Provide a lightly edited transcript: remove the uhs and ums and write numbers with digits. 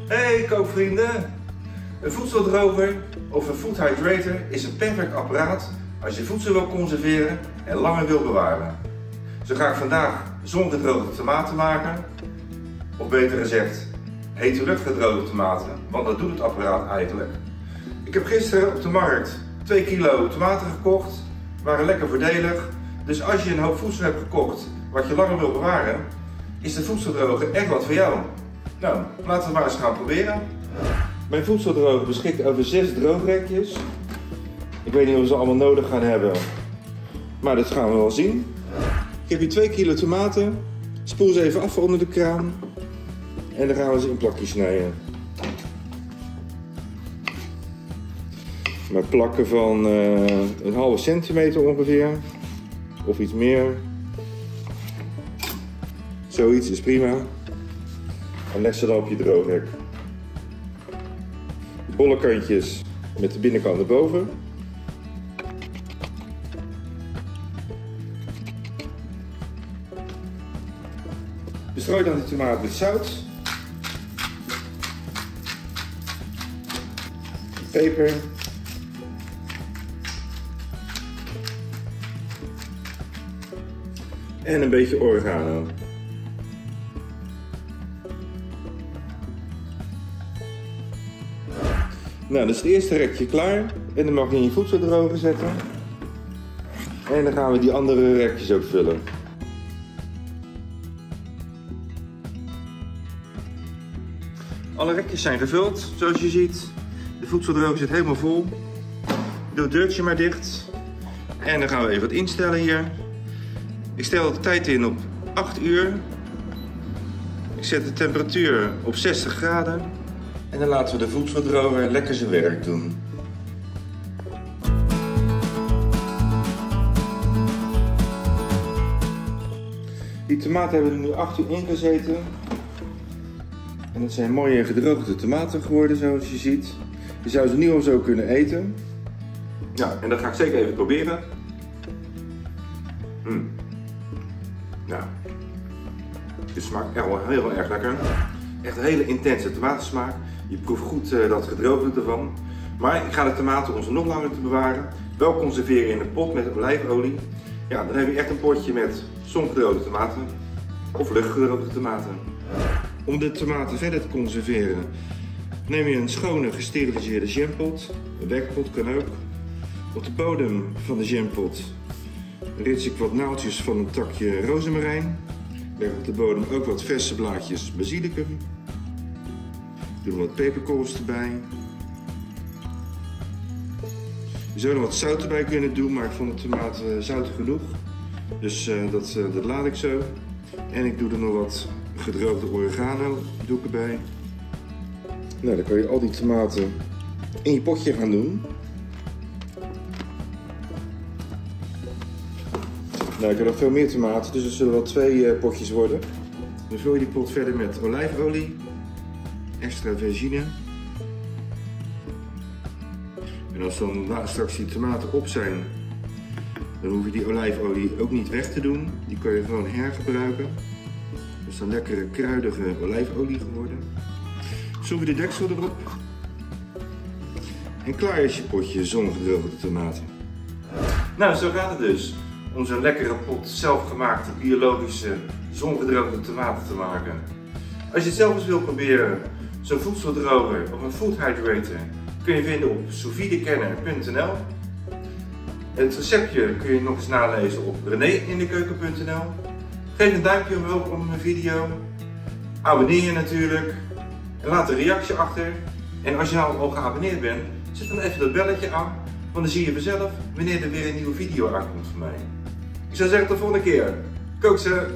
Hey kookvrienden! Een voedseldroger of een food hydrator is een perfect apparaat als je voedsel wil conserveren en langer wil bewaren. Zo ga ik vandaag zongedroogde tomaten maken, of beter gezegd hete luchtgedroogde tomaten, want dat doet het apparaat eigenlijk. Ik heb gisteren op de markt 2 kilo tomaten gekocht, waren lekker voordelig. Dus als je een hoop voedsel hebt gekocht wat je langer wil bewaren, is de voedseldroger echt wat voor jou. Nou, laten we maar eens gaan proberen. Mijn voedseldroger beschikt over 6 droogrekjes. Ik weet niet of we ze allemaal nodig gaan hebben, maar dat gaan we wel zien. Ik heb hier 2 kilo tomaten. Spoel ze even af onder de kraan. En dan gaan we ze in plakjes snijden. Met plakken van een halve centimeter ongeveer. Of iets meer. Zoiets is prima. En leg ze dan op je droogrek. De bolle kantjes met de binnenkant erboven. Bestrooi dan de tomaat met zout. Peper. En een beetje oregano. Nou, dus het eerste rekje klaar. En dan mag je in je voedseldroger zetten. En dan gaan we die andere rekjes ook vullen. Alle rekjes zijn gevuld, zoals je ziet. De voedseldroger zit helemaal vol. Doe het deurtje maar dicht. En dan gaan we even wat instellen hier. Ik stel de tijd in op 8 uur. Ik zet de temperatuur op 60 graden. En dan laten we de voedseldroger lekker zijn werk doen. Die tomaten hebben er nu 8 uur in gezeten. En het zijn mooie gedroogde tomaten geworden, zoals je ziet. Je zou ze nu al zo kunnen eten. Ja, en dat ga ik zeker even proberen. Nou, de smaak echt wel heel erg lekker. Echt een hele intense tomatensmaak. Je proeft goed dat gedroogde ervan. Maar ik ga de tomaten om ze nog langer te bewaren wel conserveren in een pot met olijfolie. Ja, dan heb je echt een potje met zongedroogde tomaten of luchtgedroogde tomaten. Om de tomaten verder te conserveren neem je een schone gesteriliseerde jampot. Een werkpot kan ook. Op de bodem van de jampot rits ik wat naaldjes van een takje rozemarijn. Leg op de bodem ook wat verse blaadjes basilicum. Doe wat peperkorrels erbij. Je zou er wat zout erbij kunnen doen, maar ik vond de tomaten zoutig genoeg. Dus dat laat ik zo. En ik doe er nog wat gedroogde oregano doe ik erbij. Nou, dan kan je al die tomaten in je potje gaan doen. Nou, ik heb nog veel meer tomaten, dus er zullen wel 2 potjes worden. Dan vul je die pot verder met olijfolie, extra vergine. En als dan straks die tomaten op zijn, dan hoef je die olijfolie ook niet weg te doen. Die kan je gewoon hergebruiken. Dat is dan lekkere kruidige olijfolie geworden. Schroef je de deksel erop. En klaar is je potje zongedroogde tomaten. Nou, zo gaat het dus. Om zo'n lekkere pot zelfgemaakte biologische zongedroogde tomaten te maken. Als je het zelf eens wilt proberen, zo'n voedseldroger of een food hydrator kun je vinden op souvidekenner.nl. Het receptje kun je nog eens nalezen op renéindekeuken.nl. Geef een duimpje omhoog onder mijn video. Abonneer je natuurlijk. En laat een reactie achter. En als je nou al geabonneerd bent, zet dan even dat belletje aan. Want dan zie je vanzelf wanneer er weer een nieuwe video aankomt van mij. Ik zou zeggen tot de volgende keer. Kook ze!